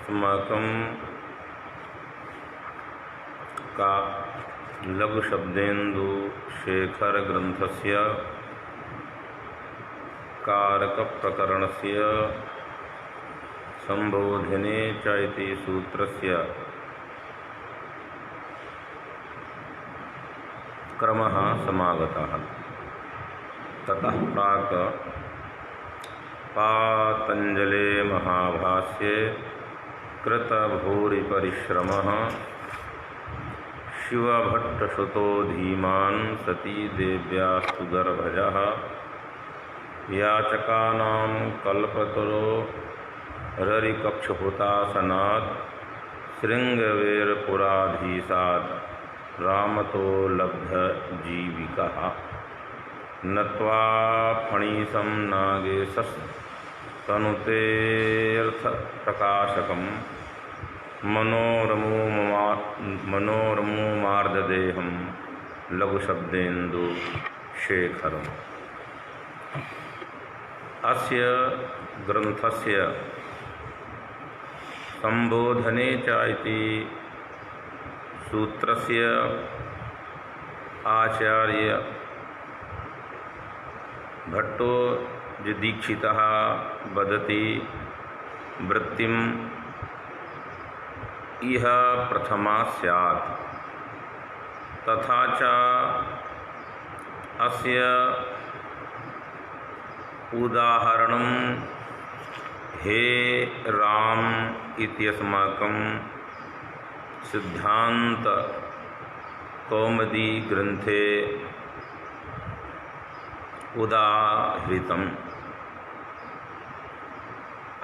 अस्माकं का लघु शब्देन्दु शेखर ग्रंथस्य कारक प्रकरणस्य संबोधने च इति सूत्रस्य क्रमः समागतः। ततः प्राक पातंजले महाभाष्ये कृत भूरि परिश्रमः शिवभट्टसुतो धीमान् सती देव्यास्तु गर्भजः याचकानां कल्पतरो ररिकक्षपुतासनात् शृंगवेरपुराधीशात् रामतो लब्धजीविकः नत्वा फणीसं नागेशस्तनुतेऽर्थप्रकाशकं मनोरमोमार्ददेहं लघुशब्देन्दु शेखरम्। अस्य ग्रंथस्य संबोधने च इति सूत्रस्य आचार्य भट्टो दीक्षितः वदति वृत्तिम् इह प्रथमा स्यात् तथा च अस्य उदाहरणं हे राम इत्यस्माकं सिद्धांत कौमुदी ग्रंथे उदाहृतम्।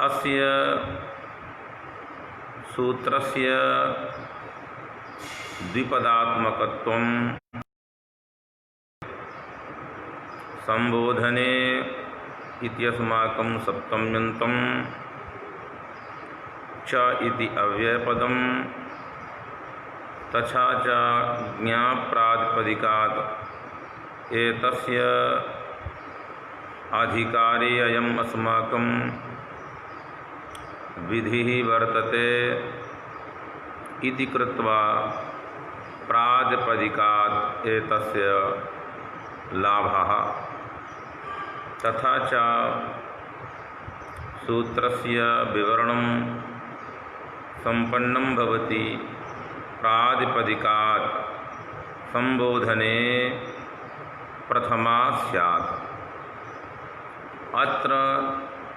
अस्य सूत्रस्य द्विपदात्मकत्वं संबोधने इत्यस्माकं सप्तम्यन्तं च इति अव्ययपदं तथा च ज्ञाप्रातिपदिकात् एतस्य अधिकारी अयम् अस्माकं विधिः वर्तते इति कृत्वा प्रातिपदिकात् एतस्य लाभः तथा च सूत्रस्य विवरणं संपन्नं भवति प्रातिपदिकात् संबोधने प्रथमा स्यात्। अत्र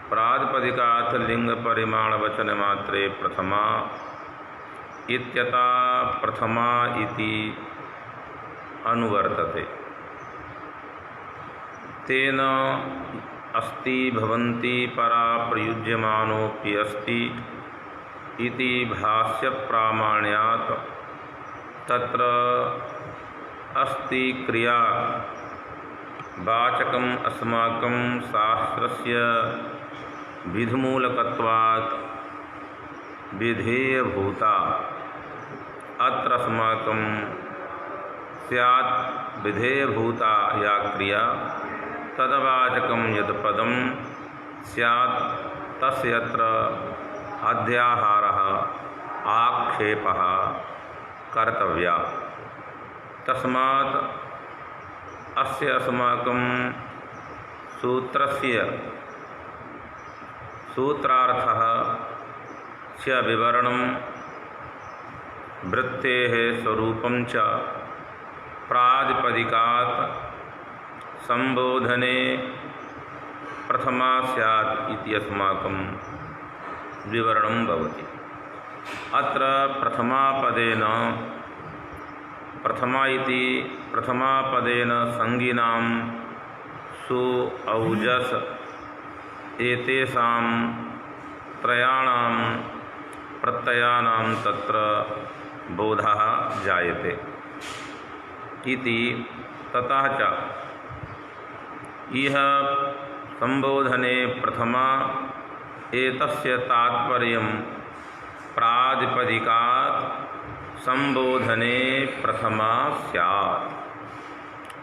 प्रातिपदिकात् लिंगपरिमाणवचनमात्रे प्रथमा इत्यता प्रथमा इति अनुवर्तते। तेन अस्ति भवन्ति परा प्रयुज्यमानोऽपि अस्ति इति भाष्यप्रामाण्यात् तत्र अस्ति क्रिया वाचकम् अस्माकं शास्त्रस्य विधिमूलकत्वात् विधेयभूता। अत्र अस्माकं स्यात् विधेयभूता या क्रिया तद्वाचकं यद् पदं स्यात् तस्यत्र अध्याहारः आक्षेपः कर्तव्यः। तस्मात् अस्य अस्माकं सूत्रस्य सूत्रार्थः च विवरणं वृत्तेः स्वरूपं च प्रातिपदिकात् संबोधने प्रथमा स्यात् इति अस्माकं विवरणं भवति। अत्र प्रथमापदेन प्रथमा इति प्रथमापदेन संज्ञिनां सु औजस एतेषां त्रयाणां प्रत्ययानां तत्र बोधः जायते इति। ततः च इह संबोधने प्रथमा एतस्य तात्पर्यं प्रातिपदिकात् संबोधने प्रथमा स्यात्।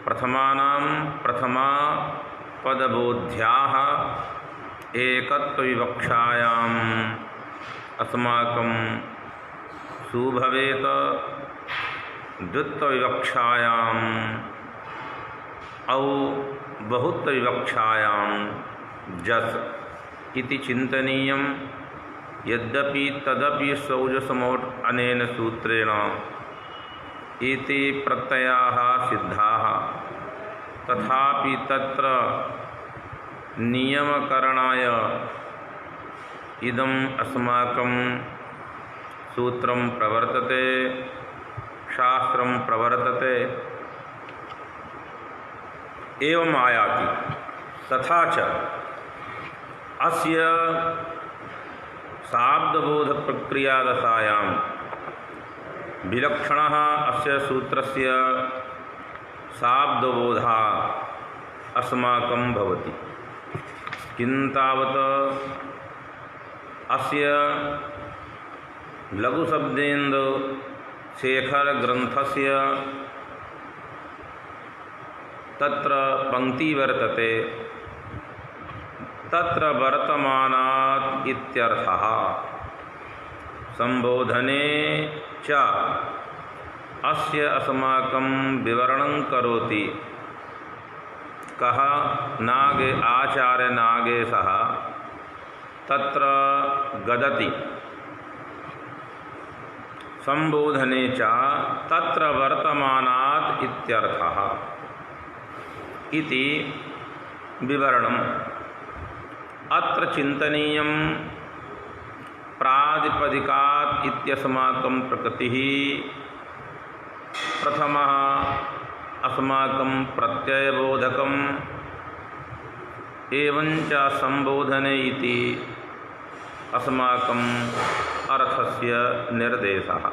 प्रथमानां प्रथमा पदबोध्याः एकत्वविवक्षायां अस्माकं सु भवेत द्वित्वविवक्षायाम् औ बहुत्वविवक्षायां जस् इति चिन्तनीयं। यद्यपि तदपि सौजसमोट् अनेन सूत्रेण एते प्रत्ययाः सिद्धाः, तथापि तत्र नियमकरणाय इदम् अस्माकं सूत्रं प्रवर्तते, शास्त्रं प्रवर्तते। एवम् आयाति। तथा च अस्य शाब्दबोधप्रक्रियादशायां विलक्षणः अस्य सूत्रस्य शाब्दबोधः अस्माकं भवति। किन्तावत् अस्य लघुशब्देन्दु शेखरग्रन्थस्य तत्र पंक्ति वर्तते, तत्र वर्तमानात् इत्यर्थः। संबोधने च अस्य अस्माकं विवरणं करोति। कः नागे आचार्य नागेशः तत्र गदति। संबोधने च तत्र वर्तमानात् इत्यर्थः इति विवरणम्। अत्र चिन्तनीयं प्रातिपदिकात् इत्यस्माकं प्रकृतिः प्रथमः अस्माकं प्रत्ययबोधकम् एवञ्च संबोधने इति अस्माकम् अर्थस्य निर्देशः।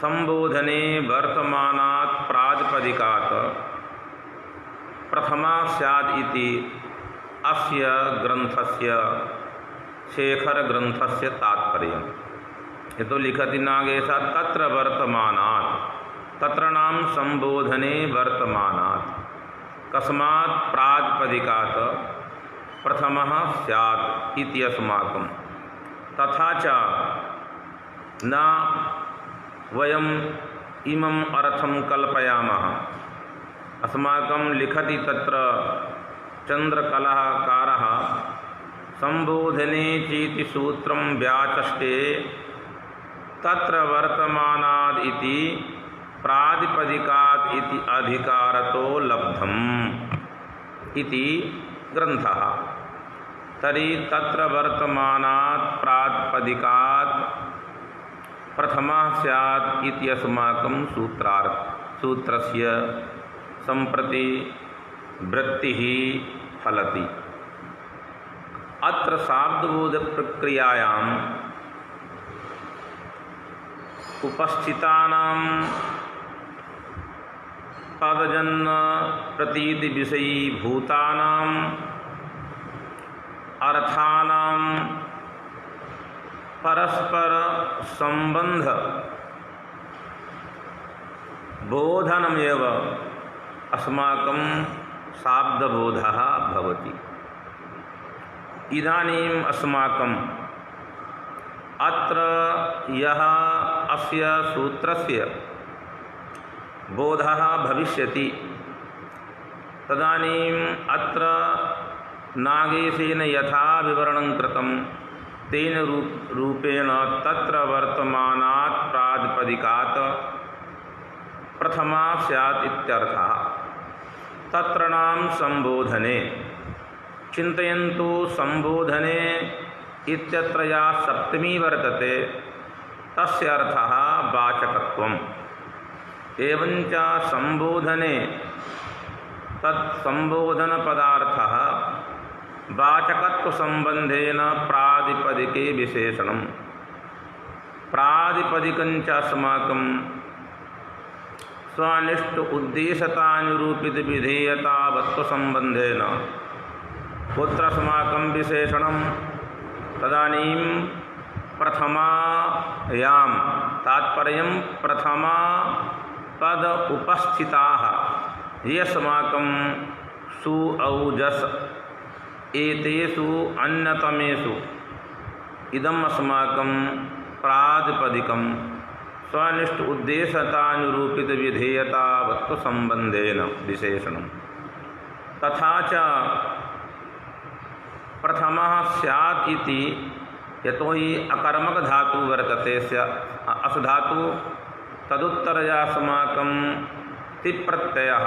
संबोधने वर्तमानात् प्रातिपदिकात् प्रथमा स्यात् इति अस्य ग्रन्थस्य शेखरग्रन्थस्य तात्पर्यम्। यतो लिखति नागेशः तत्र वर्तमानात्, तत्र नाम संबोधने वर्तमानात् कस्मात् प्रातिपदिकात् प्रथमः स्यात् इति अस्माकं। तथा च न वयम् इमम् अर्थं कल्पयामः। अस्माकं लिखति तत्र चन्द्रकलाकारः संबोधने चेति सूत्रं व्याचष्टे तत्र वर्तमानाद् इति प्रातिपदिकात् इति अधिकारतो लब्धम् इति ग्रन्थः। तर्हि तत्र वर्तमानात् प्रातिपदिकात् प्रथमः स्यात् इति अस्माकं सूत्रस्य सम्प्रति वृत्तिः फलति। अत्र शाब्दबोधप्रक्रियायाम् उपस्थितानां पदजन्य प्रतीतिविषयीभूतानाम् अर्थानां परस्पर संबंध बोधनमेव अस्माकं शाब्दबोधः भवति। इदानीम् अस्माकम् अत्र यः अस्य सूत्रस्य बोधः भविष्यति, तदानीम् अत्र नागेशेन यथा विवरणं कृतं तेन रूपेण तत्र वर्तमानात् प्रातिपदिकात् प्रथमा स्यात् इत्यर्थः। तत्र नाम संबोधने। चिन्तयन्तु संबोधने इत्यत्र या सप्तमी वर्तते तस्य अर्थः वाचकत्वम्। एवञ्च संबोधने तत्संबोधनपदार्थः वाचकत्वसम्बन्धेन प्रातिपदिके विशेषणं। प्रातिपदिकञ्च अस्माकं स्वानिष्ठ उद्देशतानुरूपित विधेयतावत्वसम्बन्धेन कुत्र अस्माकं विशेषणं, तदानीं प्रथमायां तात्पर्यं प्रथमा पद उपस्थिताः ये अस्माकं सु औ जस् एतेषु अन्यतमेषु इदम अस्माकं प्रातिपदिकं स्वनिष्ठ उद्देश्यतानुरूपित विधेयतावत्व संबंधेन विशेषणं तथा च प्रथमः स्यात् इति यतो हि अकर्मक धातु वर्तते अस धातु तदुत्तरयास्माकं तिप्रत्ययः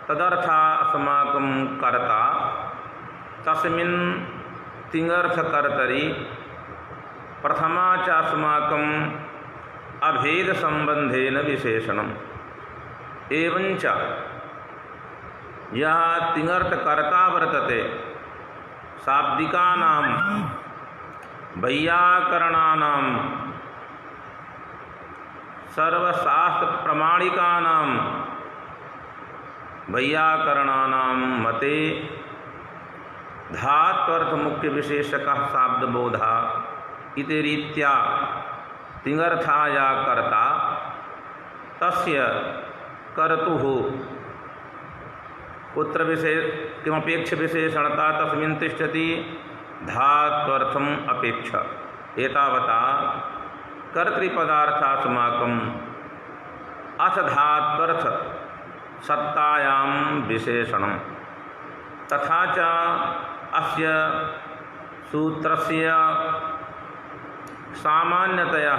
तदर्था अस्माकं कर्ता तस्मिन् तिङर्थकर्तरि प्रथमा च अस्माकं अभेद संबंधेन विशेषणम् एवंच यह तिङर्थकर्ता वर्तते शाब्दिकानां वैयाकरणानां सर्वशास्त्र प्रमाणिकानां वैयाकरणानां मते धात्वर्थ मुख्य विशेषकः शाब्दबोधः इति रीत्या तिङर्थाया कर्ता तस्य कर्तुः कुत्र किमपेक्ष विशेषणता तस्मिन् तिष्ठति धात्वर्थम् अपेक्ष एतावता कर्तृपदार्थास्माकम् अथ धात्वर्थ सत्तायां विशेषणं तथा च अस्य सूत्रस्य सामान्यतया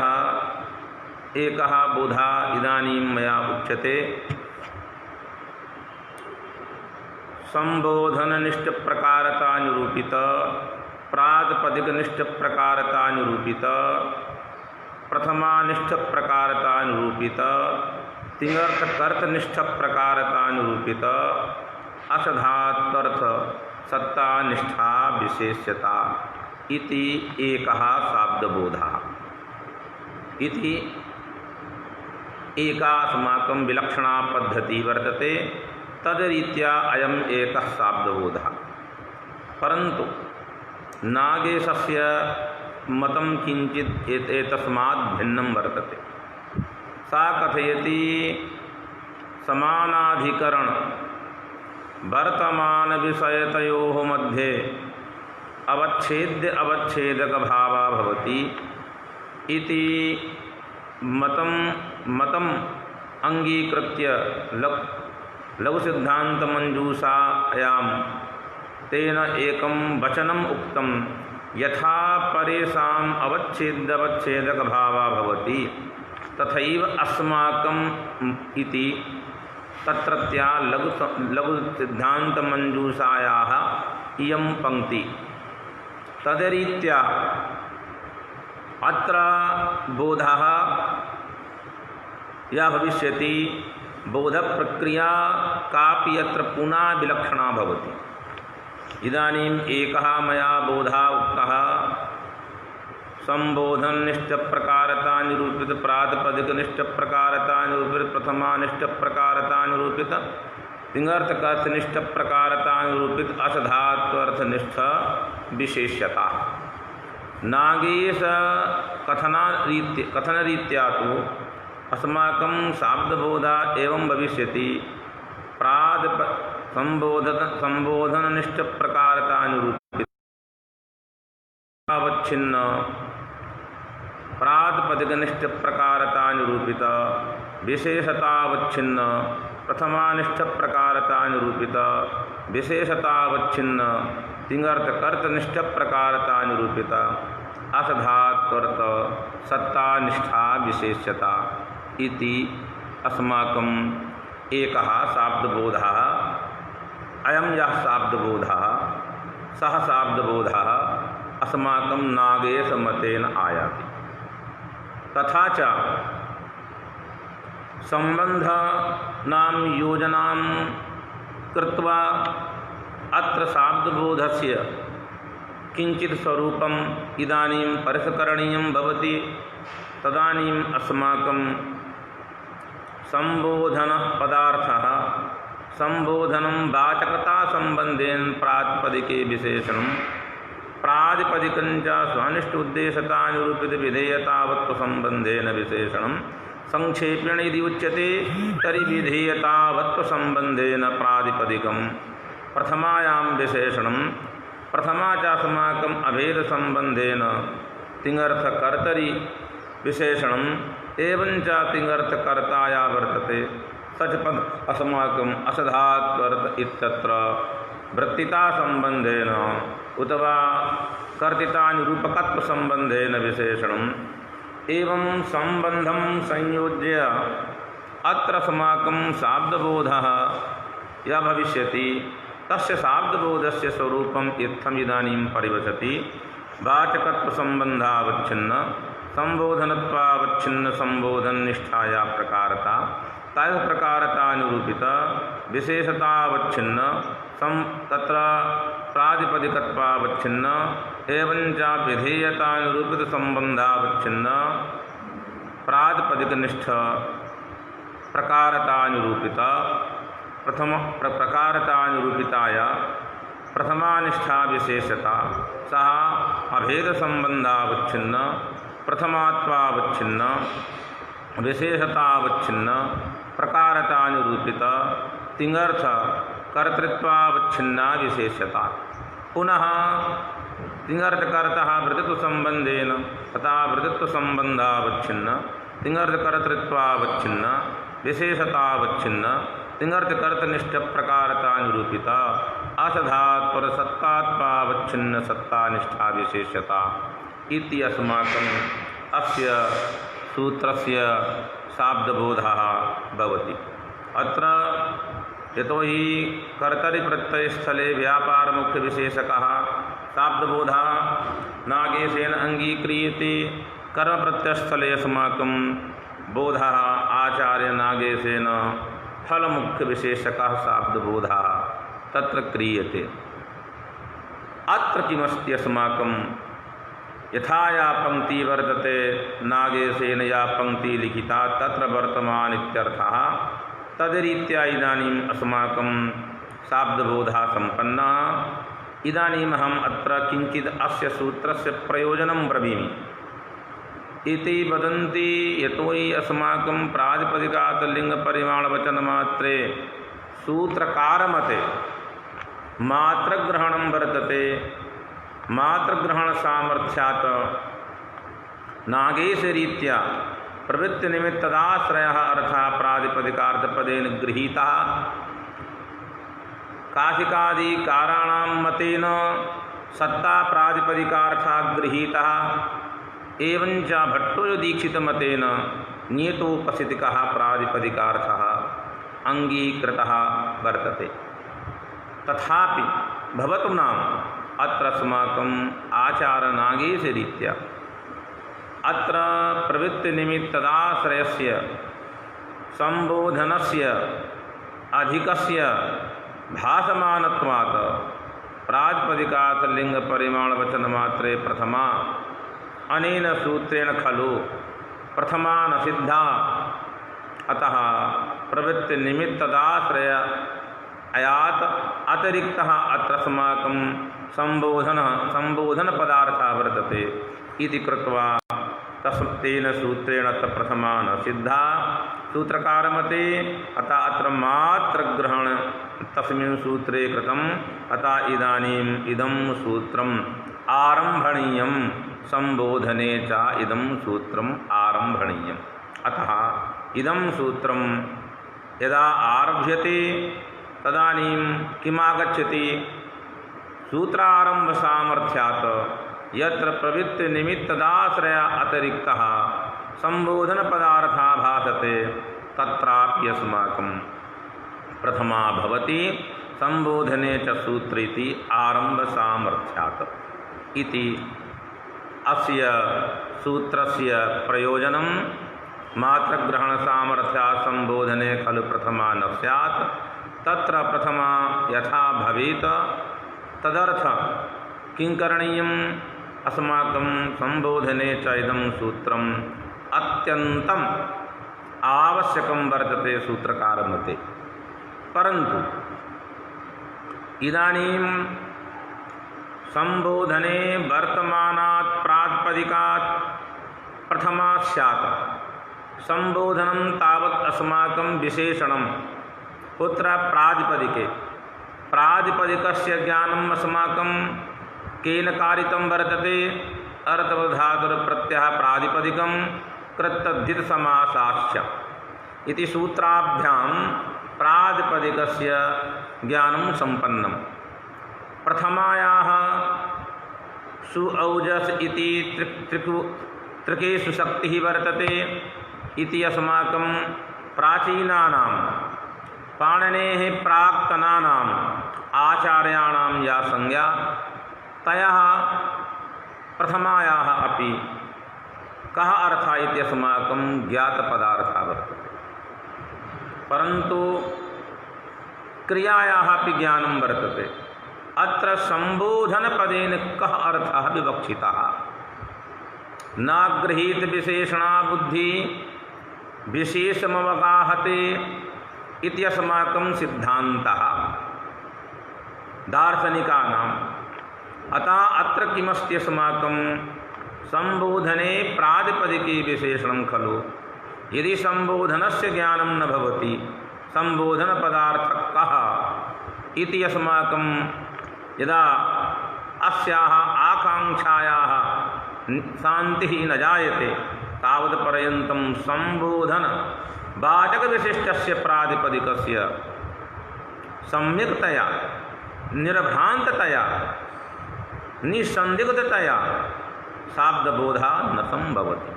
एकः बोधः इदानीं मया उच्यते संबोधननिष्ठ प्रकारतानुरूपित प्रातिपदिकनिष्ठ प्रकारतानुरूपित प्रथमानिष्ठ प्रकारतानुरूपित तिङर्थकर्तनिष्ठ प्रकारतानुरूपित असधात्वर्थ सत्तानिष्ठा विशेष्यता इति एकः शाब्दबोधः इति एका अस्माकं विलक्षणा पद्धति वर्तते तदरीत्या अयम् एकः शाब्दबोधः परन्तु नागेशस्य मतं किञ्चित् एतस्मात् भिन्नं वर्तते सा कथयति समानाधिकरण वर्तमान विषयतयोः मध्ये अवच्छेद्य अवच्छेदक भावः भवति इति मतम् अंगीकृत्य लघुसिद्धान्तमञ्जूषायां तेन एकं वचनम् उक्तं यथा परेषाम् अवच्छेद्यवच्छेदक भावः भवति तथैव अस्माकम् इति तत्रत्या लघुसिद्धान्तमञ्जूषायाः इयं पंक्ति तदरीत्या अत्र बोधः या भविष्यति बोधप्रक्रिया कापि अत्र पुनः विलक्षणा भवति इदानीम् एकः मया बोधः उक्तः संबोधननिष्ठ प्रकारतानुरूपित प्रातिपदिकनिष्ठ प्रकारतानुरूपित प्रथमानिष्ठ प्रकारतानुरूपित तिङर्थकर्तनिष्ठ प्रकारतानुरूपित असधात्वर्थ विशेष्यता नागेश कथनरीत्या तो अस्माकं शाब्दबोधः एवं भविष्यति संबोधननिष्ठ प्रकारतानुरूपित अवच्छिन्न प्रातिपदिकनिष्ठ प्रकारतानुरूपित विशेषतावच्छिन्न प्रथमानिष्ठ प्रकारतानुरूपित विशेषतावच्छिन्न तिङर्थकर्तनिष्ठ प्रकारतानुरूपित असधात्वर्थ सत्तानिष्ठा विशेष्यता इति अस्माकम् एकः शाब्दबोधः अयं यः शाब्दबोधः सः शाब्दबोधः अस्माकं नागेशमतेन आयाति तथा च सम्बन्धानां योजनां कृत्वा अत्र शाब्दबोधस्य किंचित स्वरूपम इदानीं परिष्करणीयं भवति तदानीम् अस्माकं संबोधन पदार्थः संबोधनं वाचकता संबंधेन प्रातिपदिके विशेषणं प्रातिपदिकं च स्वनिष्ठ उद्देश्यतानुरूपित विधेयतावत्व संबंधेन विशेषणं संक्षेपेण यदि उच्यते तर्हि विधेयतावत्व संबंधेन प्रातिपदिकं प्रथमायां विशेषणं प्रथमा च अस्माकम् अभेद संबंधेन तिङर्थकर्तरि विशेषणम् एवं च तिङर्थकर्ताया वर्तते सच पद अस्माकम् असधात्वर्त इत्यत्र वृत्तिता संबंधेन उतवा कर्तितानिरूपकत्व संबंधेन विशेषणम् एवं संबंधं संयोज्य अत्र अस्माकं शाब्दबोधः यः भविष्यति तस्य शाब्दबोधस्य स्वरूपम् इत्थमिदानीं परिवसति वाचकत्वसंबंधावच्छिन्न संबोधनत्वावच्छिन्न संबोधननिष्ठाया प्रकारता तय प्रकारतानुरूपिता विशेषतावच्छिन्न तत्र प्रातिपदिकत्वावच्छिन्न एवं च विधेयतानुरूपित संबंधावच्छिन्न प्रातिपदिकनिष्ठ प्रकारतानुरूपिता प्रथम प्रकारतानुरूपिताया प्रथमानिष्ठा विशेषता सह अभेद संबंधावच्छिन्न प्रथमात्वावच्छिन्न विशेषतावच्छिन्न प्रकारतानुरूपिता तिङर्थ कर्तृत्वावच्छिन्ना विशेषता पुनः तिङर्थकर्तः वृत्तित्वसंबंधेन तथा वृत्तित्वसंबंधावच्छिन्न तिङर्थकर्तृत्वावच्छिन्न विशेषतावच्छिन्न तिङर्थकर्तनिष्ठ प्रकारतानुरूपिता असधात्परसत्तात्वावच्छिन्न सत्तानिष्ठा विशेषता इति अस्माकम् अस्य सूत्रस्य शाब्दबोधः भवति। अत्र यतोहि कर्तरिप्रत्ययस्थले व्यापारमुख्यविशेषकः शाब्दबोधः नागेशेन अङ्गीक्रियते कर्मप्रत्ययस्थले अस्माकं बोधः आचार्यनागेशेन फलमुख्यविशेषकः शाब्दबोधः तत्र क्रियते। अत्र किमस्ति अस्माकं यथा या पंक्ति वर्तते नागेशेन या पंक्ति लिखिता तत्र वर्तमान इत्यर्थः तद्रीत्या इदानीम् अस्माकं शाब्दबोधः सम्पन्नः। इदानीम् अहम् अत्र किञ्चित् अस्य सूत्रस्य प्रयोजनं ब्रवीमि। इति वदन्ति यतोहि अस्माकं प्रातिपदिकात् लिङ्गपरिमाणवचनमात्रे सूत्रकारमते मात्रग्रहणं वर्तते। मात्रग्रहणसामर्थ्यात् नागेशरीत्या प्रवृत्तिनिमित्तदाश्रयः अर्थः प्रातिपदिकार्थपदेन गृहीतः। काशिकादिकाराणां मतेन सत्ता प्रातिपदिकार्थः गृहीतः। एवं च भट्टोदीक्षितमतेन नियतोपस्थितिकः प्रातिपदिकार्थः अङ्गीकृतः वर्तते। तथापि भवतु नाम अत्र अस्माकम् आचारनागेशरीत्या अत्र प्रवृत्तिनिमित्तदाश्रयस्य संबोधनस्य अधिकस्य भासमानत्वात् प्रातिपदिकात् लिङ्गपरिमाणवचनमात्रे प्रथमा अनेन सूत्रेण खलु प्रथमा न सिद्धा। अतः प्रवृत्तिनिमित्तदाश्रय अयात अतिरिक्तः अत्र अस्माकं संबोधन पदार्थः वर्तते इति कृत्वा तेन सूत्रेण अत्र प्रथमा न सिद्धा सूत्रकारमते। अतः अत्र मात्रग्रहण तस्मिन् सूत्रे कृतम्। अतः इदानीम् इदं सूत्रम् आरम्भणीयं संबोधने च इदं सूत्रम् आरम्भणीयम्। अतः इदं सूत्रं यदा आरभ्यते तदानीं किमागच्छति? सूत्रारम्भसामर्थ्यात् यत्र प्रवृत्तिनिमित्तदाश्रय अतिरिक्तः संबोधनपदार्थः भासते तत्रापि अस्माकं प्रथमा भवति संबोधने च सूत्र इति आरम्भसामर्थ्यात् इति अस्य सूत्रस्य प्रयोजनं। मात्रग्रहणसामर्थ्यात् संबोधने खलु प्रथमा न स्यात्। तत्र प्रथमा यथा भवेत् तदर्थ किं करणीयम्? अस्माकं संबोधने च इदं सूत्रम् अत्यन्तम् आवश्यकं वर्तते सूत्रकारमते। परन्तु इदानीं संबोधने वर्तमानात् प्रातिपदिकात् प्रथमा स्यात्। संबोधनं तावत् अस्माकं विशेषणं कुत्र प्रातिपदिके। प्रातिपदिकस्य ज्ञानम् अस्माकं केन कारितं वर्तते? अर्थवधातुर्प्रत्ययः प्रातिपदिकं कृत्तद्धितसमासाश्च इति सूत्राभ्यां प्रातिपदिकस्य ज्ञानं सम्पन्नम्। प्रथमायाः सुऔजस इति त्रिकेषु शक्तिः वर्तते इति अस्माकं प्राचीनानां पाणिनेः प्राक्तनानाम् आचार्याणां या संज्ञा तया प्रथमायाः अपि कः अर्थः इति अस्माकं ज्ञातपदार्थः वर्तते, परन्तु क्रियायाः अपि ज्ञानं वर्तते। अत्र संबोधनपदेन कः अर्थः विवक्षितः? नागृहीत विशेषणा बुद्धि विशेषमवगाहते इति अस्माकं सिद्धान्तः दार्शनिकानाम्। अतः अत्र किमस्ति अस्माकं संबोधने प्रातिपदिके विशेषणं खलु। यदि संबोधनस्य ज्ञानं न भवति संबोधनपदार्थः कः इति अस्माकं यदा अस्याः आकाङ्क्षायाः शान्तिः न जायते तावत्पर्यन्तं संबोधनवाचकविशिष्टस्य प्रातिपदिकस्य सम्यक्तया निर्भ्रान्ततया निसन्दिग्धतया शाब्दबोधः न संभवति।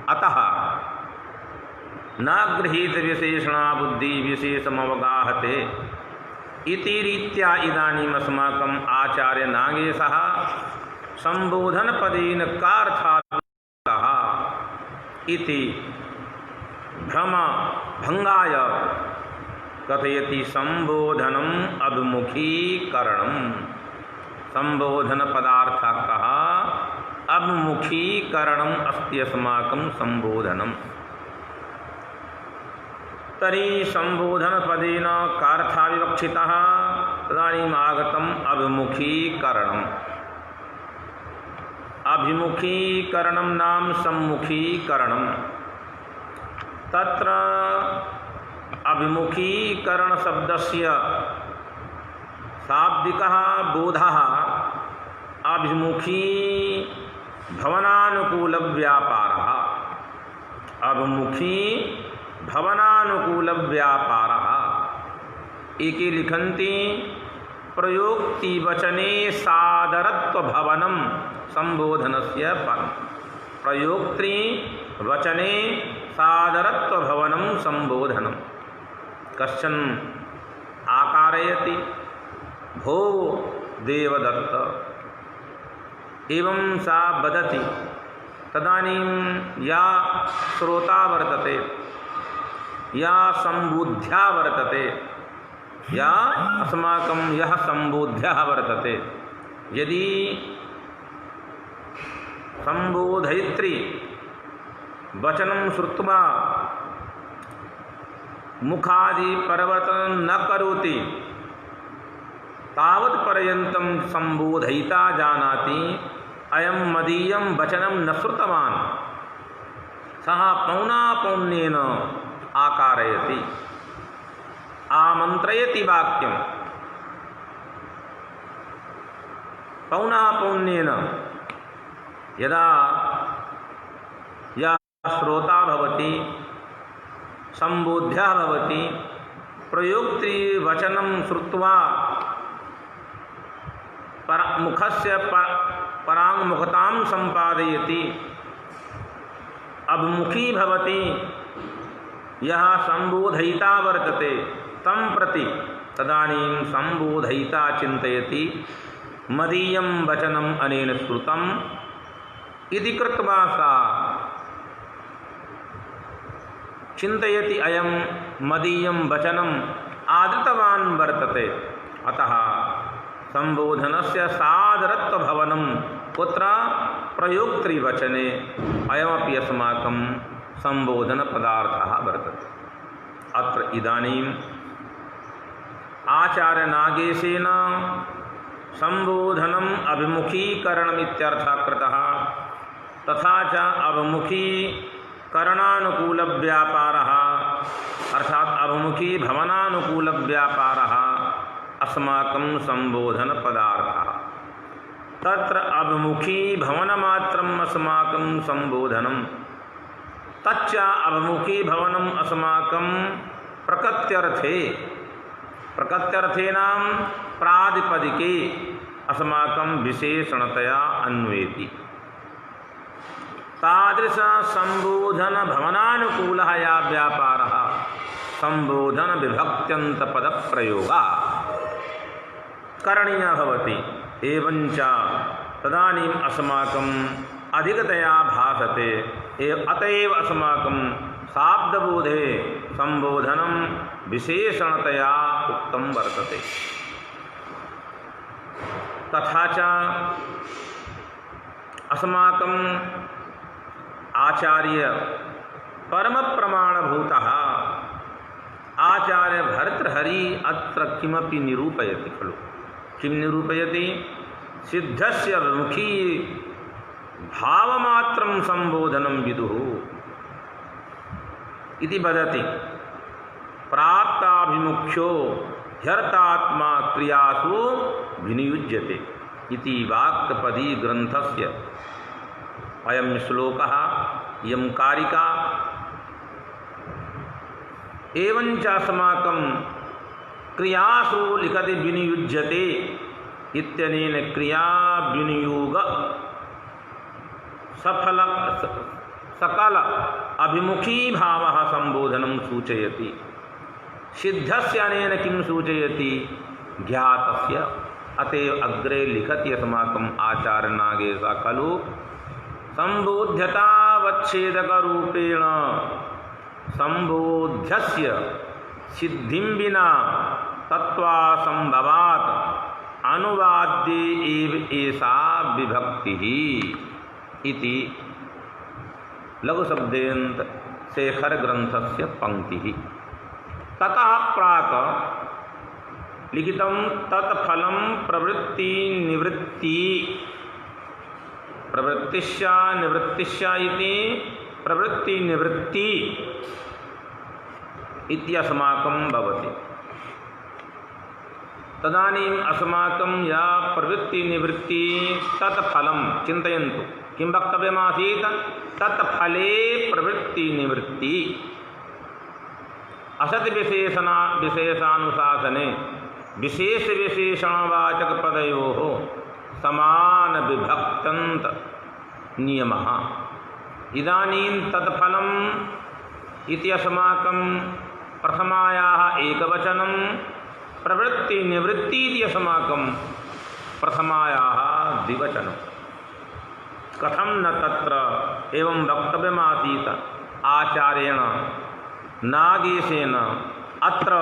अतः न गृहीत विशेषणा बुद्धि विशेषमवगाहते इति रीत्या इदानीम् अस्माकम् आचार्य नागेशः संबोधनपदेन कार्थः इति भ्रमभङ्गाय कथयति संबोधनम् अभिमुखीकरणम्। संबोधनपदार्थः कः? अभिमुखीकरणम् अस्ति अस्माकं संबोधनम्। तर्हि संबोधनपदेन कार्थः विवक्षितः, तदानीम् आगतम् अभिमुखीकरणम्। अभिमुखीकरणं नाम सम्मुखीकरणम्। तत्र अभिमुखीकरणशब्दस्य शाब्दिकः बोधः अभिमुखी भवनानुकूलव्यापारः। अभिमुखी भवनानुकूलव्यापारः एके लिखन्ति प्रयोक्ति वचने सादरत्वभवनं संबोधनस्य परम्। प्रयोक्तृ वचने सादरत्वभवनं संबोधनम्। कश्चन आकारयति भो देवदत्त एवं सा वदति, तदानीं या श्रोता वर्तते, या संबोध्या वर्तते, या अस्माकं यः संबोध्यः वर्तते, यदि संबोधयित्री वचनं श्रुत्वा मुखादि परिवर्तनं न करोति तावत्पर्यन्तं संबोधयिता जानाति अयं मदीयं वचनं न श्रुतवान्, सः पौनापौन्येन आकारयति, आमन्त्रयति वाक्यं पौनापौन्येन। यदा या श्रोता भवति, संबोध्या भवति, प्रयोक्तृ वचनं श्रुत्वा मुखस्य पराङ्मुखतां सम्पादयति, अभिमुखी भवति, यः संबोधयिता वर्तते तं प्रति, तदानीं संबोधयिता चिन्तयति मदीयं वचनम् अनेन श्रुतम् इति कृत्वा सा चिन्तयति अयं मदीयं वचनम् आदृतवान् वर्तते। अतः संबोधनस्य सादरत्वभवनं कुत्र? प्रयोक्तृवचने। अयमपि अस्माकं संबोधनपदार्थः वर्तते। अत्र इदानीम् आचार्यनागेशेन संबोधनम् अभिमुखीकरणमित्यर्थः कृतः। तथा च अभिमुखीकरणानुकूलव्यापारः अर्थात् अभिमुखी भवनानुकूल व्यापारः अस्माकं संबोधन पदार्थः। तत्र अभिमुखी भवनमात्रम् अस्माकं संबोधनं तच्च अभिमुखी भवनम् अस्माकं प्रकृत्यर्थेनां प्रातिपदिके अस्माकं विशेषणतया अन्वेति। तादृश संबोधन भवनानुकूलः या व्यापारः संबोधन विभक्त्यन्त पद प्रयोगः करणीयः भवति। एवञ्च तदानीम् अस्माकम् अधिकतया भासते। अतएव अस्माकं शाब्दबोधे संबोधनं विशेषणतया उक्तं वर्तते। तथा च अस्माकं आचार्य परम प्रमाणभूतः आचार्य भर्तृहरि अत्र किमपि निरूपयति खलु। किं निरूपयति? सिद्धस्य विमुखी भावमात्रं संबोधनं विदुः इति वदति। प्राप्ताभिमुख्यो ह्यर्थात्मा क्रियासु विनियुज्यते इति वाक्यपदी ग्रन्थस्य अयं श्लोकः, इयं कारिका। एवञ्च अस्माकं क्रियासु लिखति विनियुज्यते इत्यनेन क्रिया विनियोग सकल अभिमुखी भावः संबोधनं सूचयति। सिद्धस्य अनेन किं सूचयति? ज्ञातस्य। अतएव अग्रे लिखति अस्माकम् आचार्यनागेशः खलु संबोध्यतावच्छेदकरूपेण संबोध्यस्य सिद्धिं विना तत्त्वासंभवात् अनुवाद्ये एव एषा विभक्तिः इति लघुशब्देन्त शेखर ग्रन्थस्य पंक्तिः। ततः प्राक् लिखितं तत्फलं प्रवृत्तिनिवृत्ति प्रवृत्तिश्च निवृत्तिश्च इति प्रवृत्तिनिवृत्ति इति अस्माकं भवति। तदानीम् अस्माकं या प्रवृत्तिनिवृत्ति तत्फलं चिन्तयन्तु। किं वक्तव्यमासीत्? तत्फले प्रवृत्तिनिवृत्ति। असत् विशेषानुशासने विशेष विशेषणवाचक पदयोः समान विभक्तन्त नियमः। इदानीं तत्फलम् इति अस्माकं प्रथमायाः एकवचनं, प्रवृत्तिनिवृत्ति इति अस्माकं प्रथमायाः द्विवचनं। कथं न तत्र एवं वक्तव्यमासीत् आचार्येण नागेशेन अत्र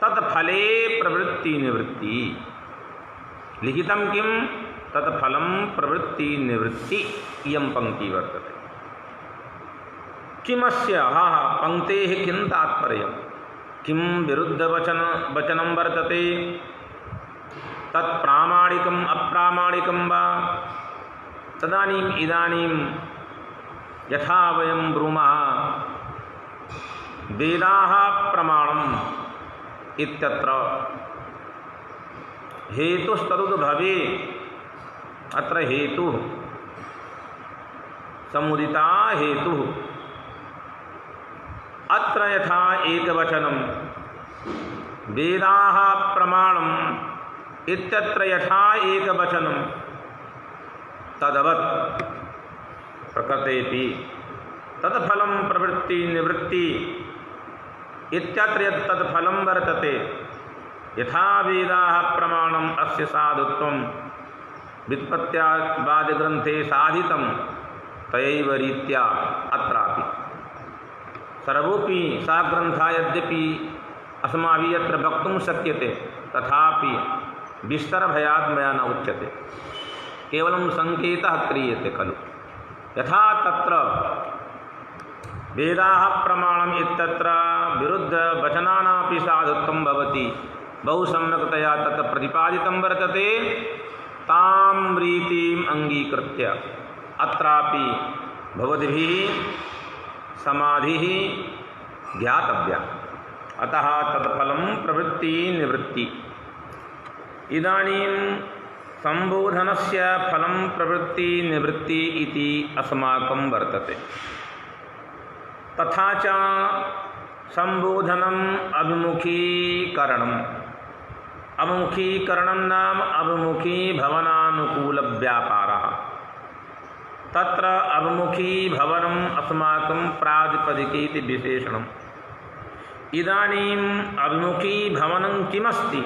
तत्फले प्रवृत्तिनिवृत्ति लिखितं। किं? तत्फलं प्रवृत्तिनिवृत्ति इयं पंक्ति वर्तते। किमस्य पंक्तेः किं तात्पर्यं? किं विरुद्धवचनं वर्तते? तत्प्रामाणिकम् अप्रामाणिकं वा? तदानीम् इदानीं यथा वयं ब्रूमः वेदाः प्रमाणम् इत्यत्र हेतुस्तदुद्भवे। अत्र हेतुः समुदिता हेतुः। अत्र यथा एकवचनं वेदाः प्रमाणम् इत्यत्र यथा एकवचनं तदवत् प्रकृतेपि तत्फलं प्रवृत्तिनिवृत्ति इत्यत्र यत् तत्फलं वर्तते यथा वेदाः प्रमाणम् अस्य साधुत्वं व्युत्पत्त्यादिग्रन्थे साधितं तयैव रीत्या अत्रापि सर्वोपि सा ग्रन्था यद्यपि अस्माभिः यत्र वक्तुं शक्यते तथापि विस्तरभयात् मया न उच्यते। केवलं संकेतः क्रियते खलु। यथा तत्र वेदाः प्रमाणम् इत्यत्र विरुद्धवचनानापि साधुत्वं भवति, बहु सम्यक्तया तत्र प्रतिपादितं वर्तते। तां रीतिम् अङ्गीकृत्य अत्रापि भवद्भिः समाधिः ज्ञातव्या। अतः तत्फलं प्रवृत्तिनिवृत्ति। इदानीं संबोधनस्य फलं प्रवृत्ति निवृत्ति इति अस्माकं वर्तते। तथा च संबोधनम् अभिमुखीकरणम्। अभिमुखीकरणं नाम अभिमुखीभवनानुकूलव्यापारः। तत्र अभिमुखीभवनम् अस्माकं प्रातिपदिके इति विशेषणम्। इदानीम् अभिमुखीभवनं किमस्ति?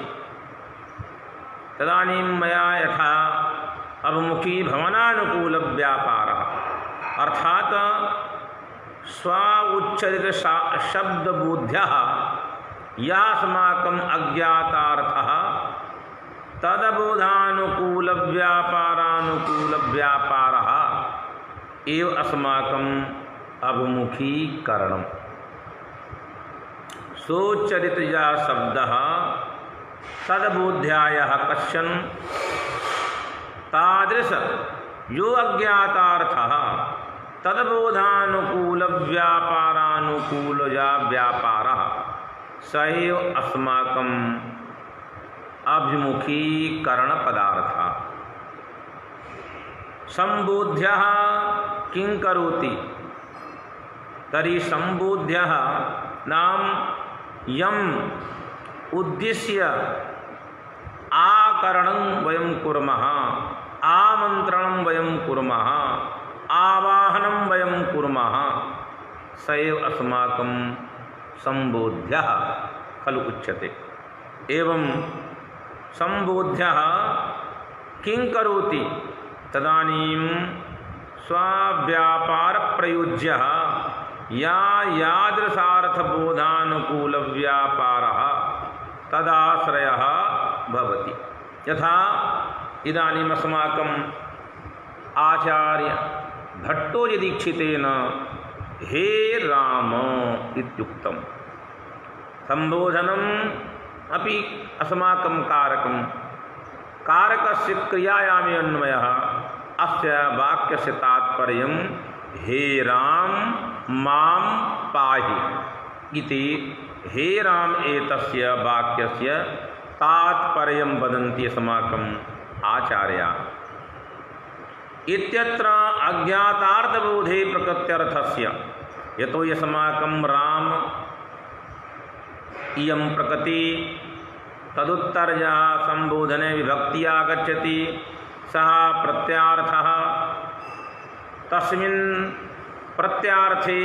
तदानीं मया यथा अभिमुखीभवनानुकूलव्यापारः अर्थात् स्व उच्चरित शब्दबुद्ध्यः यः अस्माकम् अज्ञातार्थः तदबोधानुकूलव्यापारानुकूलव्यापारः एव अस्माकम् अभिमुखीकरणम्। सोच्चरितः शब्दः तदबोध्यायः कश्चन तादृश यो अज्ञातार्थः तदबोधानुकूलव्यापारानुकूलया व्यापारः स एव अस्माकम् अभिमुखीकरणपदार्थः। संबोध्यः किं करोति? तर्हि संबोध्यः नाम यम् उद्देश्य आकरणं वयं कुर्मः, आमन्त्रणं वयं कुर्मः, आवाहनं वयं कुर्मः, स एव अस्माकं संबोध्यः खलु उच्यते। एवं संबोध्यः किं करोति? तदानीं स्वव्यापारप्रयुज्यः यादृशार्थबोधानुकूलव्यापारः तदाश्रयः भवति। यथा इदानीम् अस्माकम् आचार्य भट्टोजीदीक्षितेन हे राम इत्युक्तं। संबोधनम् अपि अस्माकं कारकं, कारकस्य क्रियायामे अन्वयः। अस्य वाक्यस्य तात्पर्यं हे राम मां पाहि इति। हे राम एतस्य वाक्यस्य तात्पर्यं वदन्ति अस्माकम् आचार्याः। इत्यत्र अज्ञातार्थबोधे प्रकृत्यर्थस्य यतो अस्माकं राम इयं प्रकृति तदुत्तरजः संबोधने विभक्ति आगच्छति सः प्रत्यार्थः। तस्मिन् प्रत्यार्थे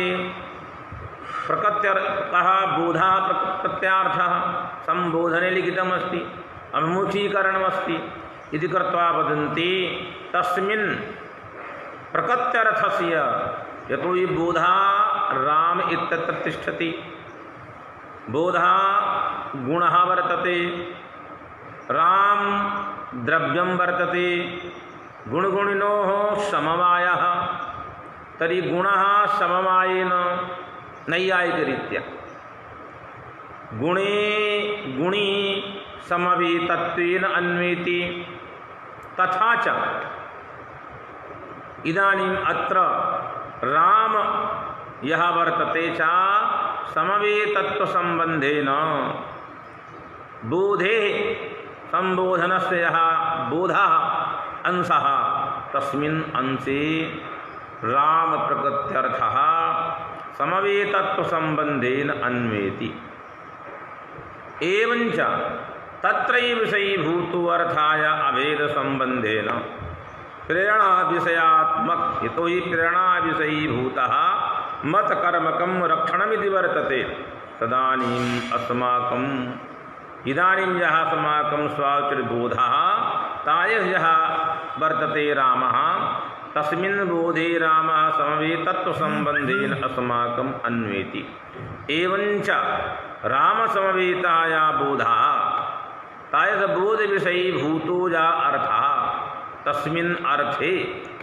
प्रकृत्यर्थः बोधः प्रत्यार्थः संबोधने लिखितमस्ति, अभिमुखीकरणमस्ति इति कृत्वा वदन्ति तस्मिन् प्रकृत्यर्थस्य यतो हि बोधः राम इत्यत्र तिष्ठति, बोधः गुणः वर्तते, राम द्रव्यं वर्तते, गुणगुणिनोः समवायः। तर्हि गुणः समवायेन नैयायिकरीत्या गुणे गुणी समवेतत्वेन अन्वेति। तथा च इदानीम् अत्र राम यः वर्तते च समवेतत्वसम्बन्धेन बोधे संबोधनस्य यः बोधः अंशः तस्मिन् अंशे राम प्रकृत्यर्थः समवेतत्वसम्बन्धेन अन्वेति। एवञ्च तत्रैव विषयीभूतो अर्थाय अभेदसम्बन्धेन प्रेरणाविषयात्मक यतो हि प्रेरणाविषयीभूतः मतकर्मकं रक्षणमिति वर्तते। तदानीम् अस्माकम् इदानीं यः अस्माकं स्वाचरितबोधः तायः यः वर्तते रामः तस्मिन् बोधे रामः समवेतत्वसम्बन्धेन अस्माकम् अन्वेति। एवञ्च रामसमवेताया बोधः तायसबोधविषयीभूतो या अर्थः तस्मिन् अर्थे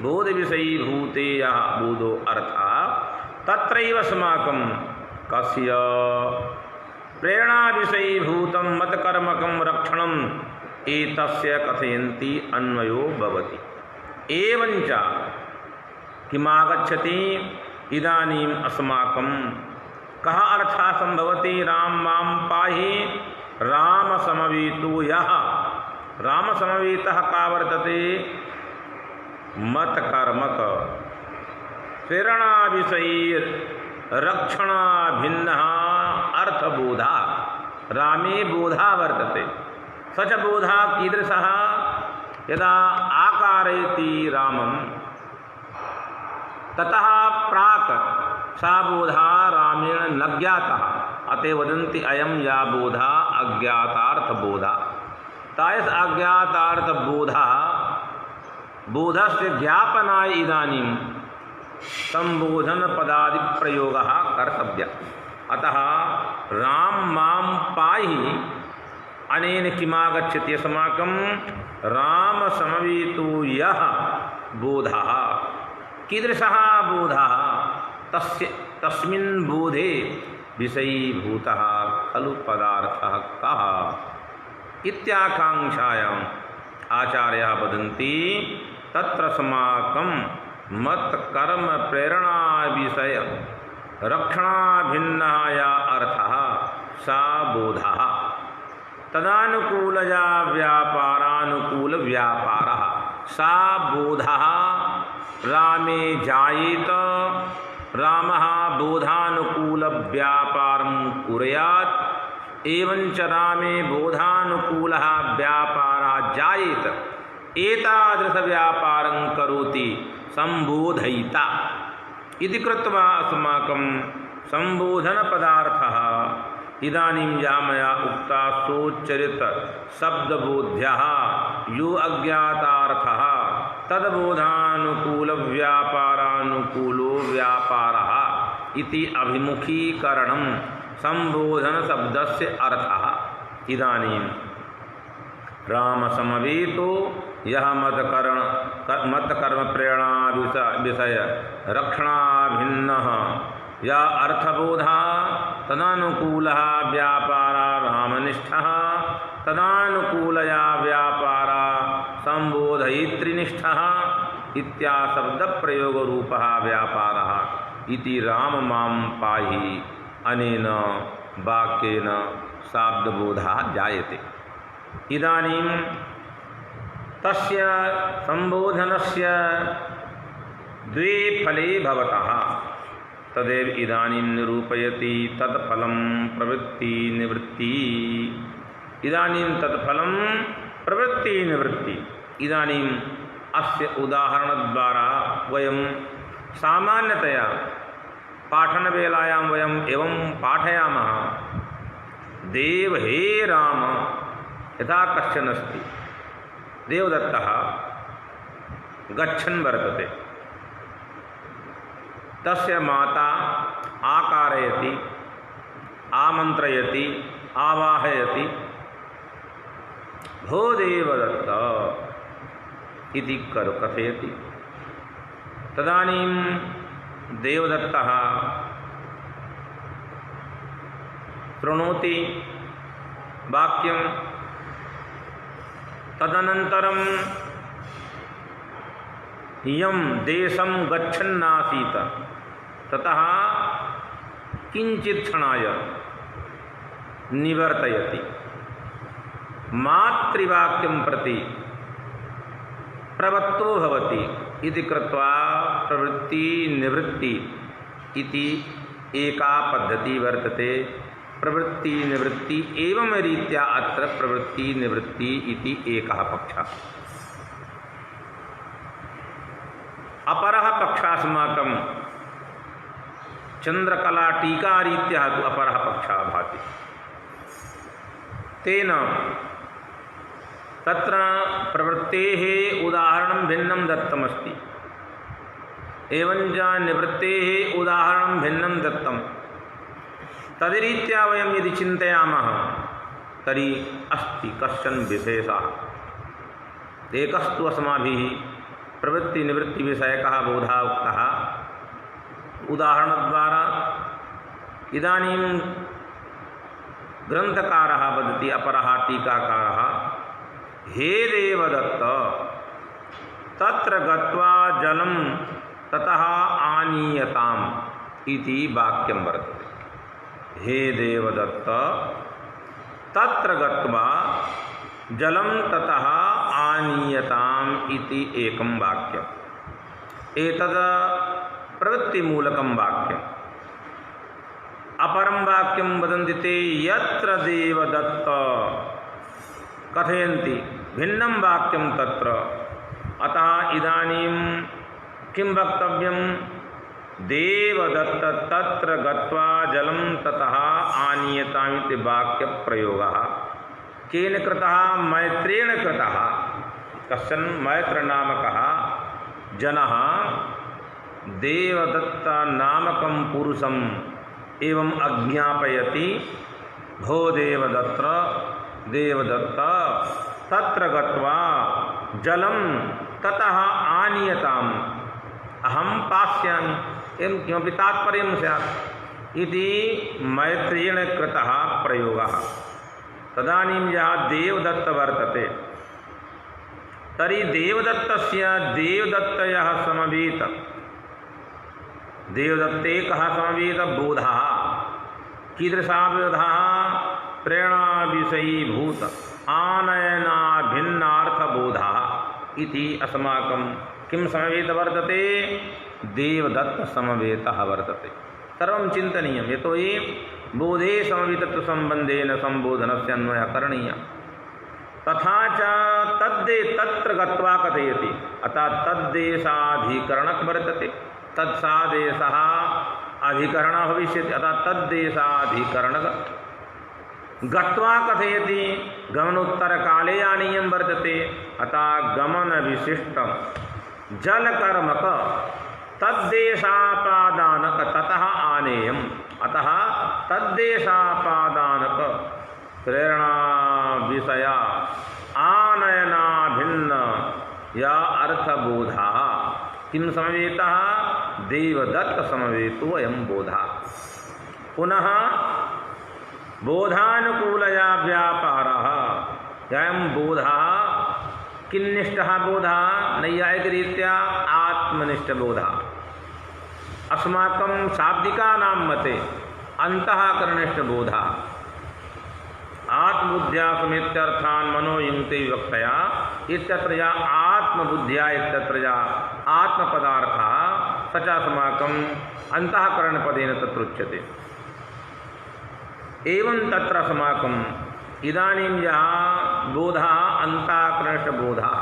बोधविषयीभूते यः बोधो अर्थः तत्रैव अस्माकं कस्य प्रेरणाविषयीभूतं मतकर्मकं रक्षणम् एतस्य कथयन्ति अन्वयो भवति। एवञ्च किमागच्छति? इदानीम् अस्माकं कः अर्थः सम्भवति? राम मां पाहि रामसमवेतो यः रामसमवेतः का वर्तते मतकर्मक प्रेरणाविषयैर्रक्षणाभिन्नः अर्थबोधा रामे बोधा वर्तते। स च बोधा कीदृशः यदा आकारयति रामं ततः प्राक् सा बोधा रामेण न ज्ञातः अतः वदन्ति अयं या बोधा अज्ञातार्थबोधा। तायस अज्ञातार्थबोधा बोधस्य ज्ञापनाय इदानीं संबोधनपदादिप्रयोगः कर्तव्यः। अतः राम मां पाहि अनेन किमागच्छति अस्माकं रामसमवेतो यः बोधः कीदृशः बोधः तस्मिन् बोधे विषयीभूतः खलु पदार्थः कः इत्याकाङ्क्षायाम् आचार्याः वदन्ति तत्र अस्माकं मत कर्म प्रेरणा विषय रक्षणाभिन्नः या अर्थः सा बोधः तदानुकूलया व्यापारानुकूल व्यापारः सा बोधः रामे जायेत रामः बोधानुकूल व्यापारं कुर्यात् एवञ्च रामे बोधानुकूलः व्यापारः जायेत एतादृश व्यापारं करोति संबोधयिता इति कृत्वा अस्माकं संबोधनपदार्थः इदानीं या मया उक्ता सोच्चरित शब्दबोध्यः यो अज्ञातार्थः तद्बोधानुकूल व्यापारानुकूलो व्यापारः इति अभिमुखीकरणं संबोधन शब्दस्य अर्थः। इदानीं रामसमवेतो यः मतकर्म प्रेरणा विषय रक्षणाभिन्नः या अर्थबोधा तदानुकूलः व्यापारा रामनिष्ठः तदानुकूलया व्यापारा संबोधयित्रीनिष्ठः इत्याशब्दप्रयोगरूपः व्यापारः इति राम मां पाहि अनेन वाक्येन शाब्दबोधः जायते। इदानीं तस्य संबोधनस्य द्वे फले भवतः तदेव इदानीं निरूपयति तत्फलं प्रवृत्ति निवृत्ति। इदानीं तत्फलं प्रवृत्ति निवृत्ति। इदानीं अस्य उदाहरणद्वारा वयं सामान्यतया पाठनवेलायां वयम् एवं पाठयामः देव हे राम यथा कश्चन अस्ति देवदत्तः गच्छन् वर्तते तस्य माता आकारयति आमन्त्रयति आवाहयति भो देवदत्त इति कथयति। तदानीं देवदत्तः शृणोति वाक्यं तदनन्तरं यं देशं गच्छन्नासीत् ततः किञ्चित् क्षणाय निवर्तयति मातृवाक्यं प्रति प्रवक्तो भवति इति कृत्वा प्रवृत्ति निवृत्ति इति एका पद्धति वर्तते। प्रवृत्ति निवृत्ति एवं रीत्या अत्र प्रवृत्ति निवृत्ति इति एकः पक्षः। अपरः पक्षः अस्माकं चंद्रकला टीकारीत्या तु अपरः पक्षः भाति। तेन तत्र प्रवृत्तेः उदाहरणं भिन्नं दत्तमस्ति एवञ्च निवृत्तेः उदाहरणं भिन्नं दत्तं। तद्रीत्या वयं यदि चिन्तयामः तर्हि अस्ति कश्चन विशेषः। एकस्तु अस्माभिः प्रवृत्तिनिवृत्तिविषयकः बोधः उक्तः उदाहरणद्वारा। इदानीं ग्रन्थकारः वदति अपरः टीकाकारः हे देवदत्त तत्र गत्वा जलं ततः आनीयताम् इति वाक्यं वर्तते। हे देवदत्त तत्र गत्वा जलं ततः आनीयताम् इति एकं वाक्यम्। एतद् प्रवृत्तिमूलकं वाक्यम्। अपरं वाक्यं वदन्ति ते यत्र देवदत्त कथयन्ति भिन्नं वाक्यं तत्र। अतः इदानीं किं वक्तव्यं? देवदत्त तत्र गत्वा जलं ततः आनीयताम् इति वाक्यप्रयोगः केन कृतः? मैत्रेण कृतः। कश्चन मैत्रनामकः जनः देवदत्तनामकं पुरुषम् एवं अज्ञापयति, भो देवदत्त तत्र गत्वा जलं ततः आनीयताम् अहं पास्यामि। एवं किमपि तात्पर्यं स्यात् इति मैत्रेयेण कृतः प्रयोगः। तदानीं यः देवदत्त वर्तते तर्हि देवदत्तस्य देवदत्तयः समवेत। देवदत्ते कः समवेत? बोधः। कीदृशः बोधः? प्रेरणाविषयीभूत आनयनाभिन्नार्थबोधः इति अस्माकं किं समवेत वर्तते? देवदत्तसमवेतः वर्तते। सर्वं चिन्तनीयं। यतोहि बोधे समवेतत्वसम्बन्धेन सम्बोधनस्य अन्वयः करणीयः। तथा च तत्र गत्वा कथयति। अतः तद्देशाधिकरणक वर्तते। तत्सादेशः अधिकरणः भविष्यति। अतः तद्देशाधिकरणक गत्वा कथयति। गमनोत्तरकाले आनीयं वर्तते। अतः गमनविशिष्टं जलकर्मक तद्देशापादानक ततः आनेयम्। अतः तद्देशापादानक प्रेरणा विषया आनयनाभिन्न या अर्थबोधा किं समवेतः? देवदत्त समवेतो अयं बोधः। पुनः बोधानुकूलया व्यापारः अयं बोधः किन्निष्ठः बोधः? नैयायिकरीत्या आत्मनिष्ठबोधः। अस्माकं शाब्दिकानां मते अन्तःकरणनिष्ठबोधः। आत्मबुद्ध्या समेत्यर्थान् मनोयुङ्क्ते विवक्षया इत्यत्र या आत्मबुद्ध्या इत्यत्र या आत्मपदार्थः स च अस्माकम् अन्तःकरणपदेन तत्र उच्यते। एवं तत्र अस्माकम् इदानीं यः बोधः अन्तःकरणनिष्ठबोधः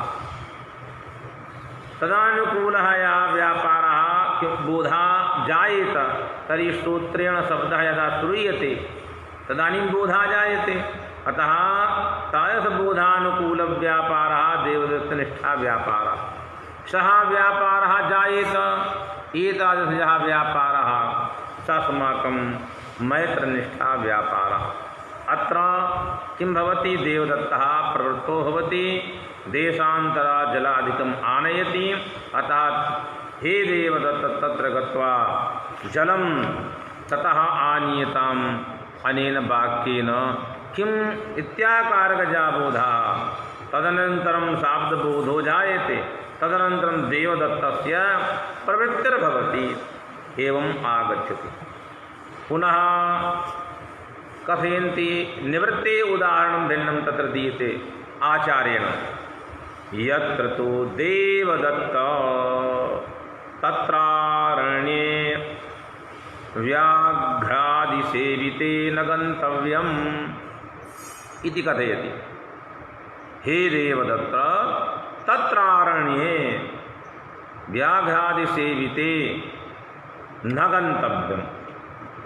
तदानुकूलः यः व्यापारः बोधः जायेत तर्हि श्रोत्रेण शब्दः यदा श्रूयते तदानीं बोधः जायते। अतः तादृशबोधानुकूलव्यापारः देवदत्तनिष्ठाव्यापारः। सः व्यापारः जायेत। एतादृशः व्यापारः स अस्माकं मैत्रनिष्ठाव्यापारः। अत्र किं भवति? देवदत्तः प्रवृत्तो भवति, देशान्तरात् जलादिकम् आनयति। अतः हे देवदत्त तत्र गत्वा जलं ततः आनीयताम् अनेन वाक्येन किम् इत्याकारकजा बोधः। तदनन्तरं शाब्दबोधो जायते। तदनन्तरं देवदत्तस्य प्रवृत्तिर्भवति। एवम् आगच्छति। पुनः कथयन्ति निवृत्ते उदाहरणं भिन्नं तत्र दीयते आचार्येण। यत्र तु देवदत्त तत्रारण्ये व्याघ्रादिसेविते न गन्तव्यम् इति कथयति। हे देवदत्त तत्रारण्ये व्याघ्रादिसेविते न गन्तव्यम्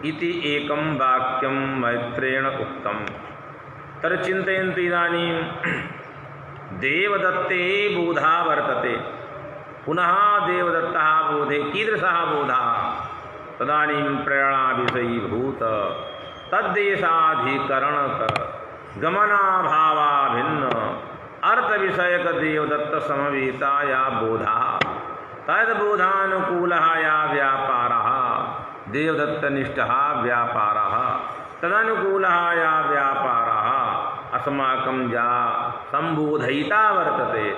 इति एकं वाक्यं मैत्रेण उक्तं। तर्हि चिन्तयन्तु इदानीं देवदत्ते बोधः वर्तते। पुनः देवदत्तः बोधे कीदृशः बोधः? तदानीं प्रेरणाविषयीभूत तद्देशाधिकरणक गमनाभावाभिन्न अर्थविषयक देवदत्तसमवेता या बोधः तद्बोधानुकूलः या व्यापारः देवदत्तनिष्ठः व्यापारः तदनुकूलः या व्यापारः अस्माकं या सम्बोधयिता वर्तते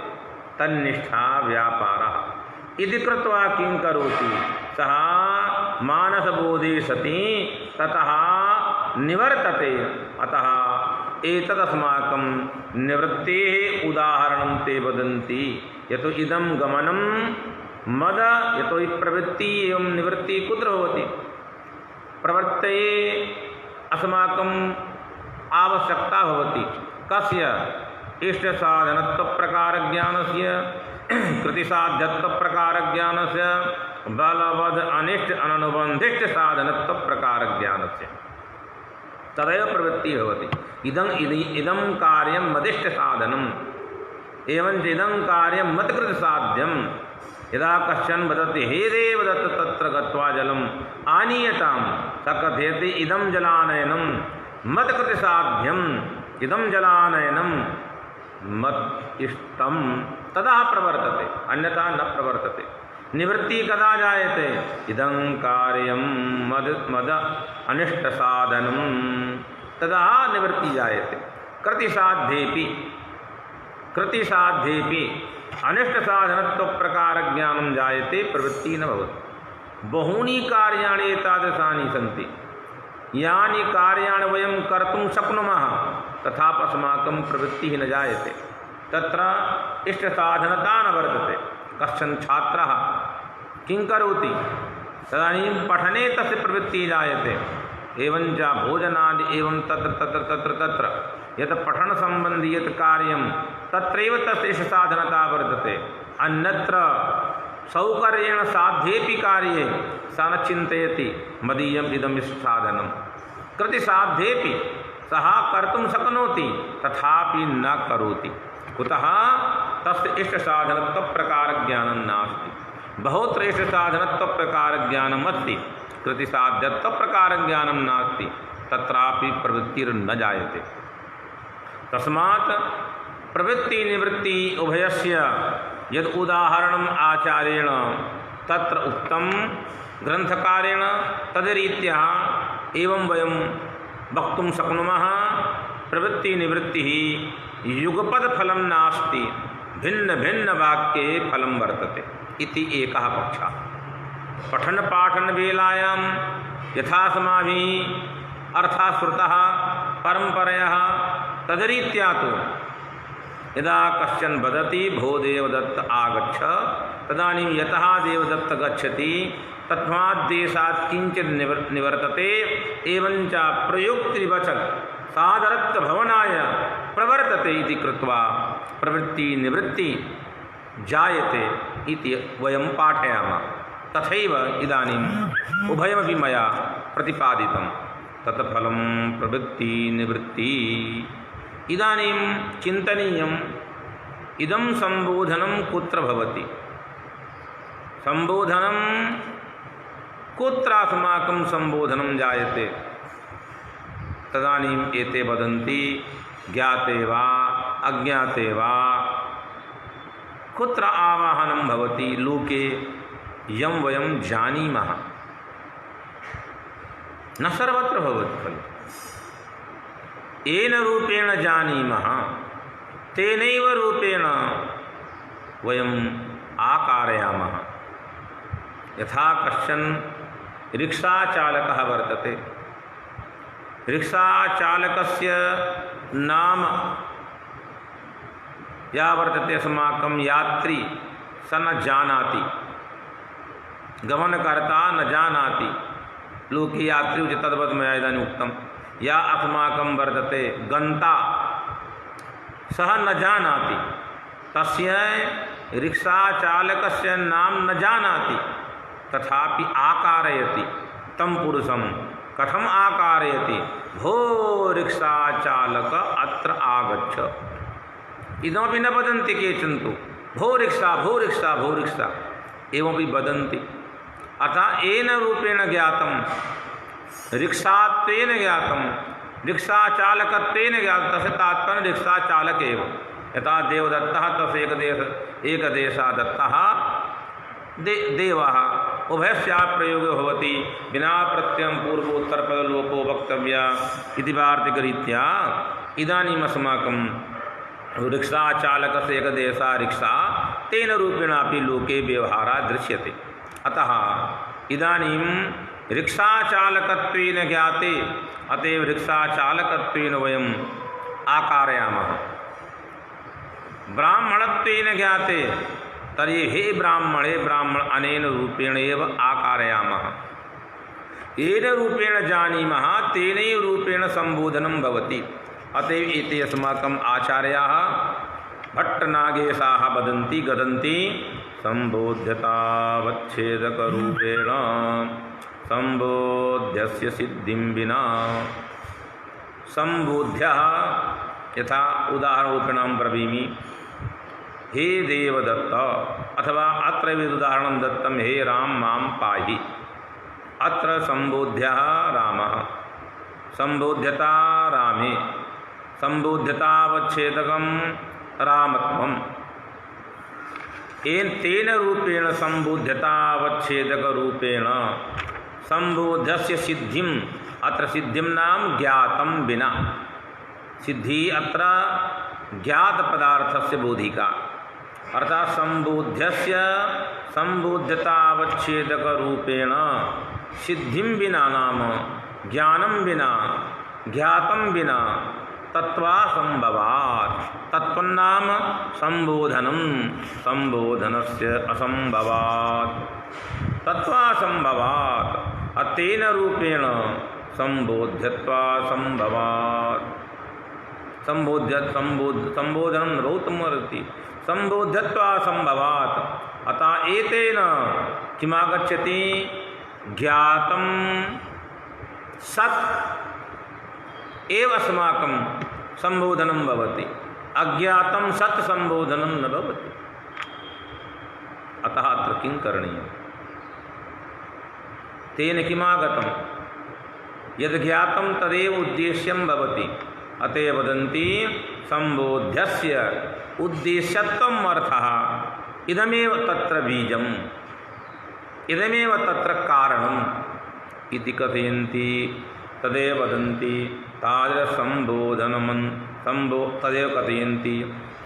तन्निष्ठा व्यापारः इति कृत्वा किं करोति? सः मानसबोधे सति ततः निवर्तते। अतः एतदस्माकं निवृत्तेः उदाहरणं ते वदन्ति यतो इदं गमनं मद यतो हि प्रवृत्ति एवं निवृत्ति कुत्र भवति प्रवृत्तये अस्माकं आवश्यकता भवति कस्य इष्टसाधनत्वप्रकारज्ञानस्य कृतिसाध्यत्वप्रकारज्ञानस्य बलवद अनिष्ट अननुबन्धिष्ट साधनत्वप्रकारज्ञानस्य तदेव प्रवृत्ति भवति इदं कार्यं मदिष्ट साधनम् एवञ्च इदं कार्यं मत्कृत साध्यं यदा कश्चन वदति हे देव दत्त तत्र गत्वा जलम् आनीयतां स कथयति इदं जलानयनं मत्कृत साध्यम् इदं जलानयनं मत् इष्टं तदा प्रवर्तते अन्यथा न प्रवर्तते। निवृत्ति कदा जायते इदं कार्यं मद अनिष्ट साधनं तदा निवृत्ति जायते। कृतिसाध्येपि अनिष्ट साधनत्व प्रकार ज्ञानं जायते प्रवृत्ति न भवति। बहूनि कार्याणि एतादृशानि सन्ति यानि कार्याणि वयं कर्तुं शक्नुमः तथापि अस्माकं प्रवृत्तिः न जायते तत्र इष्टसाधनता न वर्तते। कश्चन छात्रः किं करोति तदानीं पठने तस्य प्रवृत्तिः जायते एवञ्च भोजनादि एवं तत्र यत् पठनसम्बन्धि यत् कार्यं तत्रैव तस्य इष्टसाधनता वर्तते। अन्यत्र सौकर्येण साध्येपि कार्ये स न चिन्तयति मदीयम् इदम् इष्टसाधनं कृतिसाध्येपि सः कर्तुं शक्नोति तथापि न करोति कुतः तस्य इष्टसाधनत्वप्रकारज्ञानं नास्ति। बहुत्र इष्टसाधनत्वप्रकारज्ञानम् अस्ति कृतिसाध्यत्वप्रकारज्ञानं नास्ति तत्रापि प्रवृत्तिर्न जायते। तस्मात् प्रवृत्ति निवृत्ति उभयस्य यद् उदाहरणम् आचार्येण तत्र उक्तं ग्रन्थकारेण तद्रीत्या एवं वयं वक्तुं शक्नुमः प्रवृत्ति निवृत्तिः युगपदफलं नास्ति भिन्न भिन्न वाक्ये फलं वर्तते इति एकः पक्षः। पठन पाठन वेलायां यथास्माभिः अर्थः श्रुतः परम्परया तद्रीत्या तु यदा कश्चन वदति भो देवदत्त आगच्छ तदानीं यतः देवदत्त गच्छति तस्मात् देशात् किञ्चित् निवर्तते एवञ्च प्रयुक्तिवचन सादरत्वभवनाय प्रवर्तते इति कृत्वा प्रवृत्ति निवृत्ति जायते इति वयं पाठयामः। तथैव इदानीम् उभयमपि मया प्रतिपादितं तत् फलं प्रवृत्ति निवृत्ति। इदानीं चिन्तनीयम् इदं सम्बोधनं कुत्र भवति सम्बोधनं कुत्र अस्माकं सम्बोधनं जायते तदानीम् एते वदन्ति ज्ञाते वा अज्ञाते वा कुत्र आवाहनं भवति लोके यं वयं जानीमः न सर्वत्र भवति खलु। येन रूपेण जानीमः तेनैव रूपेण वयम् आकारयामः। यथा कश्चन रिक्शाचालकः वर्तते रिक्शाचालकस्य नाम या वर्तते अस्माकं यात्री स न जानाति गमनकर्ता न जानाति लोके यात्री उच्यते तद्वत् मया इदानीम् उक्तं। या अस्माकं वर्तते गन्ता सः न जानाति तस्य रिक्शाचालकस्य नाम न जानाति तथापि आकारयति तं पुरुषं कथम आकारयति भो रिक्शाचालक अत्र आगच्छ इदमपि न वदन्ति केचन तु भो रिक्शा भो रिक्शा भो रिक्शा एवमपि वदन्ति। अतः येन रूपेण ज्ञातं रिक्शात्वेन ज्ञातं रिक्शाचालकत्वेन ज्ञातं तस्य तात्पर्यं रिक्शाचालक एव। यथा देवदत्तः तस्य एकदेशः दत्तः देवः उभयस्याः प्रयोगो भवति विना प्रत्ययं पूर्वोत्तरपदलोपो वक्तव्य इति वार्तिकरीत्या इदानीम् अस्माकं रिक्शाचालकस्य एकदेशः रिक्शा तेन रूपेणापि लोके व्यवहारः दृश्यते। अतः इदानीं रिक्शाचालकत्वेन ज्ञाते अतएव रिक्शाचालकत्वेन वयं आकारयामः। ब्राह्मणत्वेन ज्ञाते तर्हि हे ब्राह्मणे ब्राह्मण अनेन रूपेण एव आकारयामः। येन रूपेण जानीमः तेनैव रूपेण संबोधनं भवति। अतएव एते अस्माकम् आचार्याः भट्टनागेशाः वदन्ति गदन्ति संबोध्यतावच्छेदकरूपेण संबोध्यस्य सिद्धिं विना। संबोध्यः यथा उदाहरणरूपेण ब्रवीमि, हे देवदत्त, अथवा अत्र उदाहरणं दत्तं, हे राम मां पाहि। अत्र संबोध्यः रामः, संबोध्यता रामे, संबोध्यतावच्छेदकं रामत्वम्। तेन रूपेण संबोध्यतावच्छेदकरूपेण संबोध्यस्य सिद्धिम्, अत्र सिद्धिं नाम ज्ञातं विना। सिद्धि अत्र ज्ञात पदार्थस्य बोधिका, अर्थात संबोध्यस्य संबोध्यतावच्छेदकरूपेण सिद्धिं विना नाम ज्ञानं विना ज्ञातं विना तत्त्वासंभवात्। तत्त्वन्नाम संबोधनं, संबोधनस्य असंभवात् तत्त्वासंभवात्। अतेन रूपेण संबोध्यत्वासंभवात्। संबोधनं रौतमर्ति संबोध्यत्वासंभवात्। अतः एतेन किमागच्छति? ज्ञातं सत् एव अस्माकं संबोधनं भवति, अज्ञातं सत् संबोधनं न भवति। अतः अत्र किं करणीयं? तेन किमागतं? यद् ज्ञातं तदेव उद्देश्यं भवति। अतएव वदन्ति संबोध्यस्य उद्देश्यत्वम् अर्थः इदमेव तत्र बीजम्, इदमेव तत्र कारणम् इति कथयन्ति। तदेव वदन्ति तादृशसंबोधनं तदेव कथयन्ति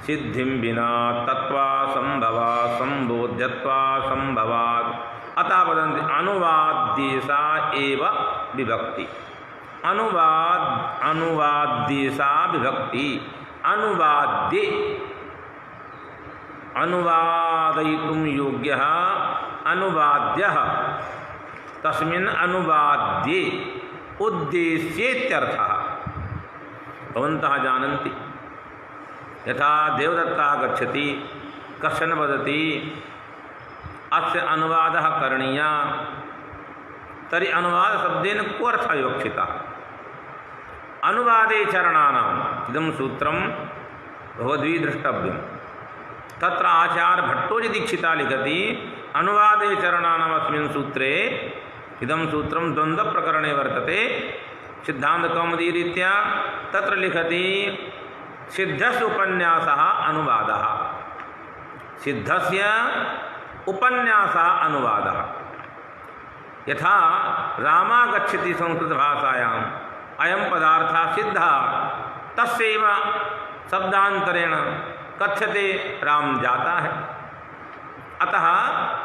सिद्धिं विना तत्त्वासंभवात् संबोध्यत्वासंभवात्। अतः वदन्ति अनुवाद्येषा एव विभक्ति। अनुवाद्येषा विभक्ति। अनुवाद्ये अनुवादयितुं योग्यः अनुवाद्यः, तस्मिन् अनुवाद्ये उद्देश्येत्यर्थः। भवन्तः जानन्ति यथा देवदत्तः गच्छति, कश्चन वदति अस्य अनुवादः करणीयः, तर्हि अनुवादशब्देन को अर्थः विवक्षितः? अनुवादे चरणानाम् इदं सूत्रं भवद्भिः द्रष्टव्यं। तत्र आचार्य भट्टोजीदीक्षितः लिखति अनुवादे चरणानाम् अस्मिन् सूत्रे। इदं सूत्रं द्वन्द्वप्रकरणे वर्तते सिद्धान्तकौमुदीरीत्या। तत्र लिखति सिद्धस्य उपन्यासः अनुवादः, सिद्धस्य उपन्यासः अनुवादः। यथा रामा गच्छति संस्कृतभाषायाम् अयं पदार्थः सिद्धः, तस्यैव शब्दान्तरेण कथ्यते राम जाता है। अतः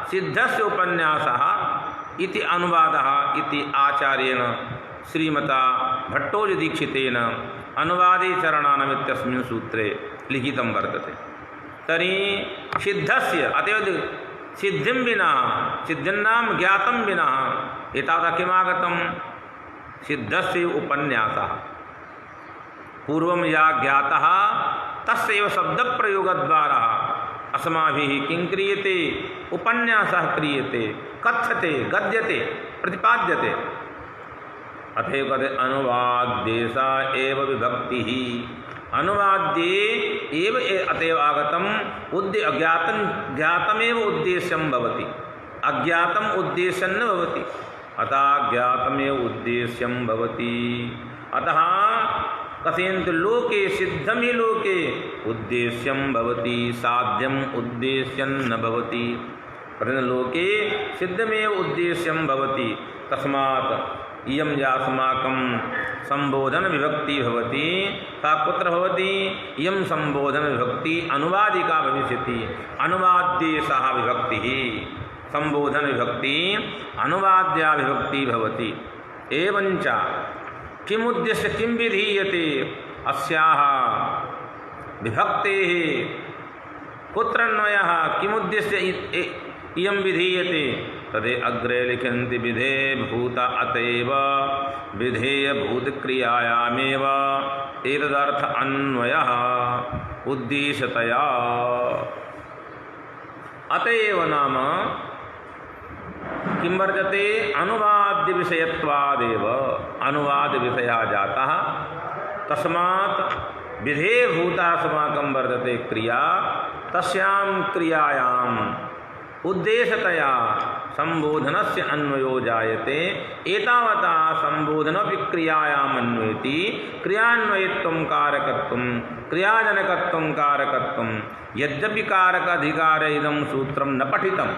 सिद्धस्य उपन्यासः इति अनुवादः इति आचार्येण श्रीमता भट्टोजीदीक्षितेन अनुवादे चरणानाम् इत्यस्मिन् सूत्रे लिखितं वर्तते। तर्हि सिद्धस्य अतएव सिद्धिं विना, सिद्धिन्नाम ज्ञातं विना एतावता किमागतं? सिद्धस्य उपन्यासः। पूर्वं या ज्ञातः तस्यैव शब्दप्रयोगद्वारा अस्माभिः किं क्रियते? उपन्यासः क्रियते, कथ्यते, गद्यते, प्रतिपाद्यते। अतएव कहते अनुवाद्येषा एव विभक्तिः। अनुवाद्ये एव अतएव आगतम् ज्ञातमेव उद्देश्यं भवति, अज्ञातम् उद्देश्यं न भवति। अतः ज्ञातमेव उद्देश्यं भवति। अतः कथयन्ति लोके सिद्धं हि लोके उद्देश्यं भवति, साध्यम् उद्देश्यं न भवति। कथयन्ति लोके सिद्धमेव उद्देश्यं भवति। तस्मात् इयं या अस्माकं संबोधन विभक्ति भवति सा कुत्र भवति? इयं संबोधन विभक्ति अनुवादिका भविष्यति। अनुवाद्येषा विभक्तिः, संबोधन विभक्ति अनुवाद्या विभक्ति भवति। एवञ्च किमुद्देश्य किं विधीयते? अस्याः विभक्तेः कुत्रन्वयः किमुद्दिश्य इयं विधीयते तदे अग्रे लिखन्ति विधे भूत अतएव विधेयभूतक्रियायामेव एतदर्थ अन्वयः उद्देश्यतया। अतएव नाम किं वर्तते अनुवाद्य विषयत्वादेव अनुवाद विषयः जातः तस्मात् विधेयभूता अस्माकं वर्तते क्रिया तस्यां क्रियायाम् उद्देश्यतया संबोधनस्य अन्वयो जायते एतावता संबोधनपि क्रियायाम् अन्वयति क्रियान्वयत्वं कारकत्वं क्रियाजनकत्वं कारकत्वं यद्यपि कारक अधिकार इदं सूत्रं न पठितं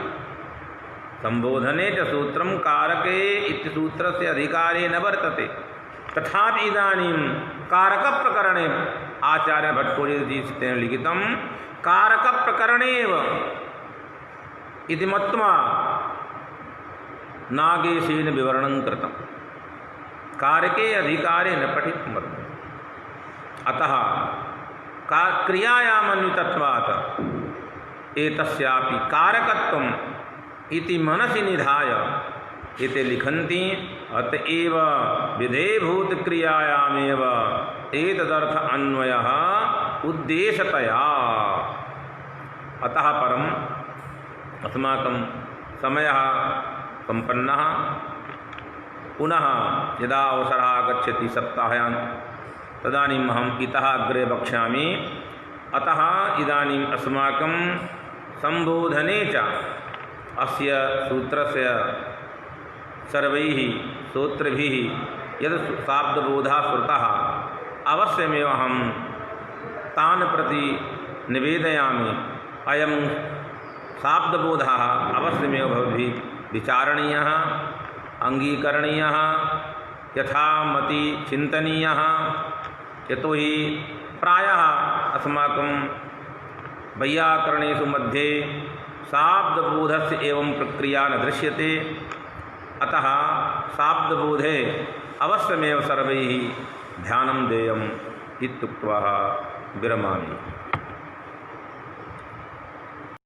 संबोधने च सूत्रं कारके इति सूत्रस्य अधिकारे न वर्तते तथापि इदानीं कारकप्रकरणे आचार्य भट्टोजीतेन लिखितं कारकप्रकरणेव इति मत्वा नागेशेन विवरणं कृतं कारके अधिकारे न पठितं वर्तते अतः क्रियायामन्वितत्वात् एतस्यापि कारकत्वम् इति मनसि निधाय इति लिखन्ति अतएव विधेयभूतक्रियायामेव एतदर्थ अन्वयः उद्देश्यतया। अतः परम् अस्माकं समयः सम्पन्नः पुनः यदा अवसरः आगच्छति सप्ताहायां तदानीम् अहम् इतः अग्रे वक्ष्यामि। अतः इदानीम् अस्माकं संबोधने च अस्य सूत्रस्य सर्वैः श्रोतृभिः यद् शाब्दबोधः श्रुतः अवश्यमेव अहं तान् प्रति निवेदयामि अयं शाब्दबोधः अवश्यमेव भवद्भिः विचारणीयः अङ्गीकरणीयः यथामति चिन्तनीयः यतो हि प्रायः अस्माकं वैयाकरणेषु मध्ये शाब्दबोधस्य एवं प्रक्रिया न दृश्यते अतः शाब्दबोधे अवश्यमेव सर्वैः ध्यानं देयम् इत्युक्त्वा विरमामि।